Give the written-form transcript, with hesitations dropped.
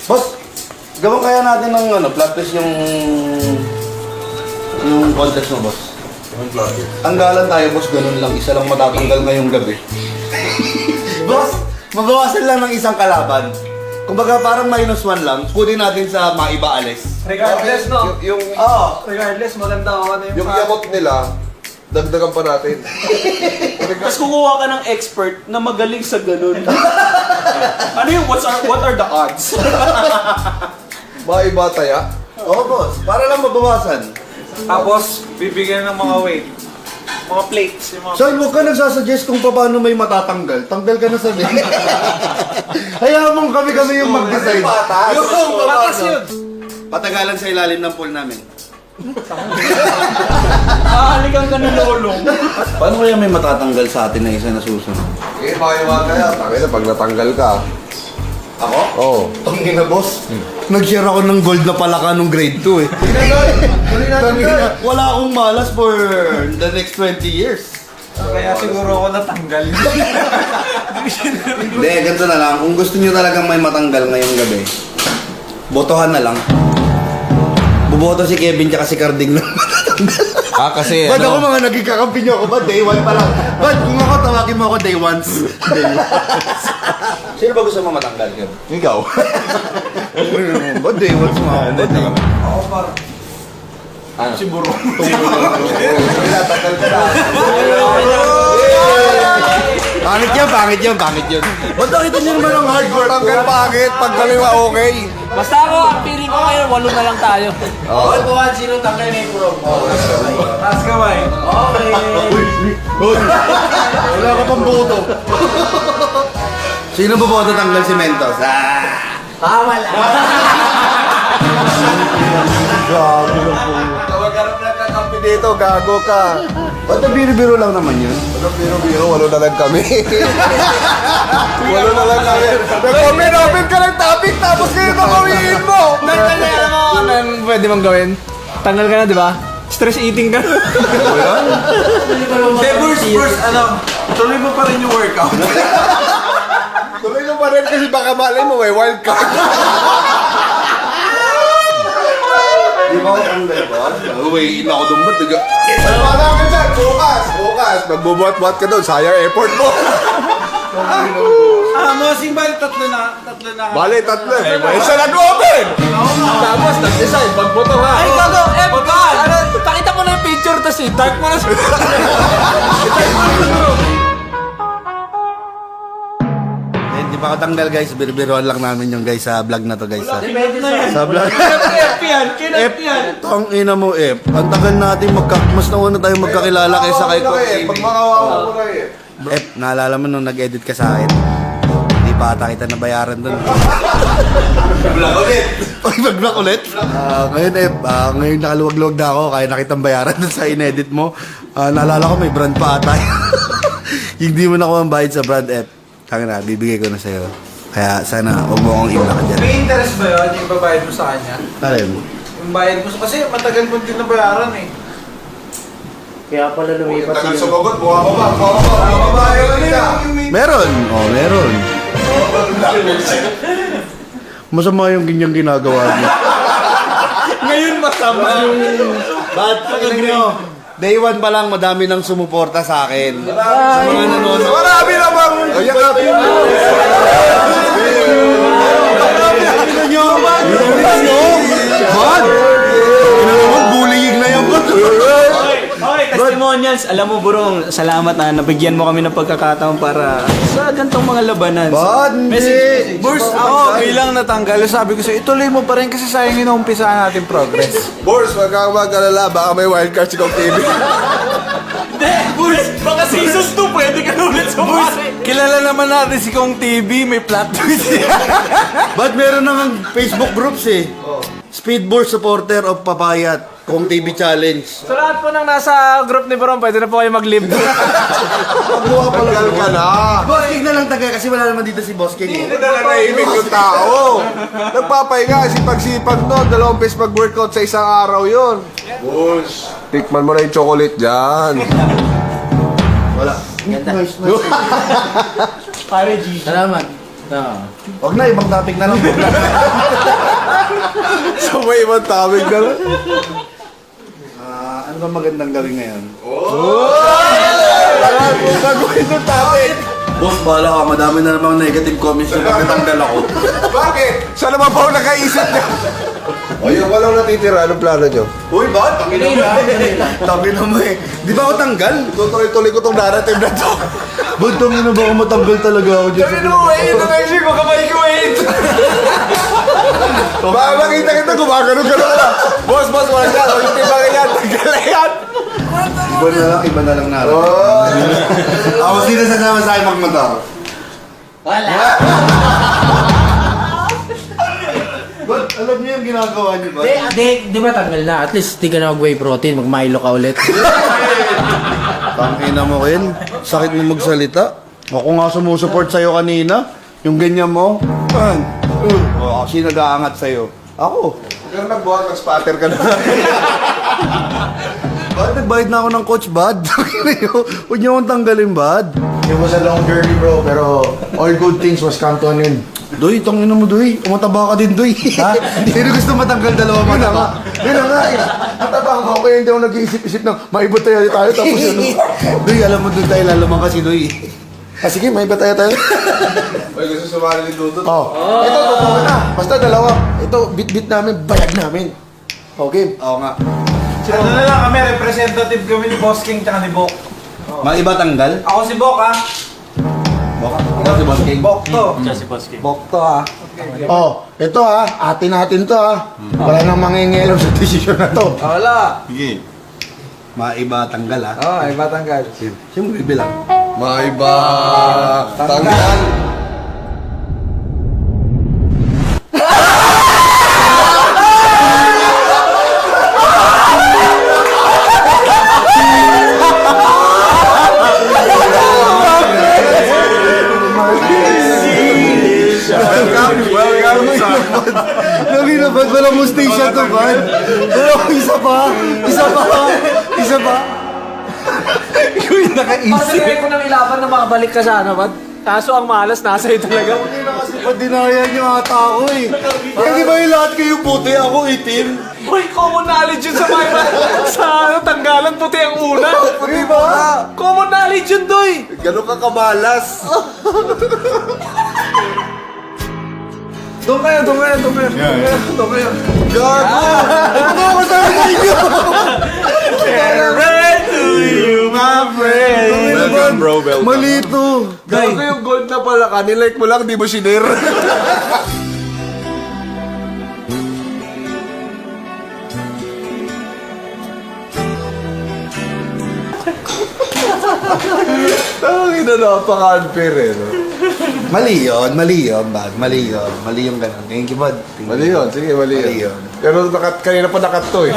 Boss, gawin kaya natin ng plot twist yung contest mo, boss. Ang klase. Tanggalan tayo, boss, ganun lang. Isa lang matatanggal ngayong gabi. Boss, mabawasan lang ng isang kalaban. Kumbaga parang -1 lang, kunin natin sa maiba alis. Regardless, no? Regardless, maganda ako ano Yung yamot nila, dagdagan pa natin. Tapos kukuha ka ng expert na magaling sa ganun. Ano yung what are the odds? Maiba taya. Oo, boss, para lang mabawasan. Tapos, bibigyan ng mga weight. Mga plates. Yung mga... So, huwag ka nagsasuggest kung paano may matatanggal. Tanggal ka na sa din. Hayaan mong kami yung mag-decide. Yung Patas yun! Patagalan sa ilalim ng pool namin. Halikan ka ng lolong. Paano kaya may matatanggal sa atin na isa na susunod? Eh, maiba taya. Tangin na, pag natanggal ka. Ako? Oo. Tangin na, boss. Nag-share ako ng gold na palaka nung grade 2 eh. Tangina, wala akong malas for the next 20 years. Kaya siguro ako natanggal. Hindi, ganito na lang. Kung gusto nyo talagang may matanggal ngayong gabi, botohan na lang. Buboto si Kevin tsaka si Carding lang matatanggal. Kasi Ba't ako mga naging kakampi nyo ako? Ba't day 1 pa lang? Ba't kung ako tawagin mo ako day 1s? Day 1s. Sino ba gusto mo matanggal, Kev? Ikaw. Ba't day 1s mo ako? Ba't day 1s? Ako parang... Ano? Si Burong. Tinatakal ka na. Pangit yun. Ba't nakita nyo naman ang hardcore? Tanggal pangit, pag kaliwa okay. Basta ako, ang feeling ko ngayon, 8 na lang tayo. Okay, buwan, sinong tanggal na yung Burong? Taas kamay. Okay. Wala ka pang boto. Sino boboto tanggal si Mentos? Wala. Gago lang po. Kapag harap na kakampi dito, gago ka. Ba't biro-biro lang naman yun? Ano biro-biro, walo na lang kami. Walo na lang kami. Nag-open ka ng topic, tapos kayo nabawiin mo. Alam mo ano yung pwede mong gawin? Tanggal ka na, di ba? Stress eating ka. Hey, Bruce, ano? Tuloy mo pa rin yung workout. Tuloy mo pa rin kasi baka malay mo, may wild card. Di ba ako tanggal ko? Uwi na ako doon ba't? Wala ka dyan, bukas. Magbubuhat-buhat ka doon, sayang effort mo. Mosing ba? Tatlo na. Bale, tatlo. Isa nag-open. Tapos, nag-decide, magboto ha. Ay, gago! Ano, pakita mo na yung picture, tapos i-dark mo na siya. Hindi pa ako tanggal guys, biro-biroan lang namin yung guys sa vlog na to guys. Sa vlog. F yan. Kinap yan. Tang ina mo F. Ang tagal natin mas nauna tayo magkakilala kaysa kay Coach TV. Pag makawawa mo na eh. F, naalala mo nung nag-edit ka sa akin? Hindi pa ata kita nabayaran doon. Vlog ulit. Oy, mag-vlog ulit? Ngayon F, ngayon nakaluwag-luwag na ako kaya nakitang bayaran doon sa inedit mo. Naalala ko may brand pa ata. Hindi mo na ako ang bayad sa brand F. Kaya na, bibigay ko na sa'yo. Kaya sana huwag mo akong i-block dyan. May interest ba yun yung babayad mo sa kanya? Alin? Yung bayad mo kasi matagal mo din nabayaran eh. Kaya pala lumipat Tagal sumagot, buha pa ba? Meron! Oh, meron. Masama yung ganyang ginagawa niya. Ngayon masama. Ba't tingnan nyo? Day 1 pa lang, madami nang sumuporta sa akin. Sa mga nanonood. Marami namang. Ayan ka. Tingnan nyo! Tingnan nyo! Bad! Tingnan naman, bullying na yan. Okay, testimonials. Alam mo, Burong, salamat na nabigyan mo kami ng pagkakataon para sa gantong mga labanan. Bad! Hindi! Burst, ako bilang natanggal, sabi ko sa'yo, ituloy mo pa rin kasi sayang inuumpisahan natin progress. Boris, wag kang mag-alala. Baka may wildcard si Kong TV. Hindi, Burst! Baka seasons 2, pwede ka na ulit sumari. Kilala naman natin si Kong TV, may plot twist. Ba't meron namang Facebook groups eh? Speedboard supporter of Papayat. Kong TV Challenge. Sa lahat po nang nasa group ni Burong, pwede na po kayo mag-live. Tanggal ka na. Boss King na lang taga kasi wala naman dito si Boss King. Hindi na nanaimik yung tao. Nagpapahinga, sipag-sipag no. 2 beses mag-workout sa isang araw yun. Boss, tikman mo na yung chocolate dyan. Wala. Nice. Pare G. Salamat. Huwag na, ibang topic na lang. Sa may ibang tawag na lang. Ano ba magandang gawin ngayon? Wala kong gagawin ng topic. Boss, bahala ka. Madami na namang negative comments na pagkatanggal ako. Bakit? Saan naman pa ako nakaisip niya? O yung walang natitira, anong plano nyo? Uy, bakit? Tangin mo eh. Di ba ako tanggal? Tutuloy-tuloy ko itong narrative na to. Ba't tangin na ba ako matanggal talaga ako dyan? Ito na isip ko, kamay ko Baka makita kita, gumagano-gano ka. Boss, wala siya. O yung tiba ganyan, tanggal na yan. Iba na lang natin. Ako sino sasama sa akin magmotor? Ba't alam niyo yung ginagawa niyo ba? Di ba tanggal na? At least di ka na mag-whey protein, mag-Milo ka ulit. Tangina mo, Ken. Sakit mo magsalita. Ako nga sumusuport sa'yo kanina. Yung ganyan mo. Sino nag-aangat sa'yo? Ako. Pero nagbuhat ng spatter ka na. Bakit nagbayad na ako ng coach, Bad? Huwag niyo akong tanggalin, Bad. It was a long journey, bro, pero all good things was come to an end. Doy, tangina mo, Doy. Umataba ka din, Doy. Ha? Sino gusto matanggal dalawa mataba? Yun na nga eh. Natabang ako kaya hindi ako nag-iisip-isip ng maiba tayo tapos yun. Doy, alam mo doon tayo lalaman kasi, Doy. Ah, sige, maiba tayo. May gusto sumali ni Dudut. Oh, ito, totoo na. Basta dalawa. Ito, bit-bit namin, bayag namin. Okay. Oo nga. Ano na lang kami, representative kami ni Boss King tsaka ni Bok. Mga iba tanggal? Ako si Bok ah. Baka. Ikaw si Boss King. Bok to. Bok to ah. Oh, ito ah, atin natin to ah. Wala nang mangingialam sa desisyon na to. Wala. Sige. Mga iba tanggal, ha? Oo, ay batanggal. Sino bibilang? Maiba. Tanggal. Lagi na, Bad? Walang mustation to, Bad. Pero isa pa. Kasi ko nang ilaban na makabalik ka sa ano, ba't? Kaso ang malas nasa iyo talaga. Hindi na kasi pag dinaya niyo ata ako eh. Kaya di ba yung lahat kayo puti, ako itim? Uy, common knowledge yun sa mga sa ano, tanggalan puti ang una. Di ba? Common knowledge yun, Doy. Ganun ka kamalas. Doon kayo. Gago! Ano ako sabi sa inyo? Red to you, my friend. Welcome, bro. Welcome. Malito. Gago yung gold na pala ka. Nilike mo lang, di mo sinare. Tangin na napaka-unfair eh. No? Mali yun, Bad. Mali yung ganun. Thank you, Bad. Mali yun. Sige, mali Mali yun. yun. Pero kanina pa nakat to eh.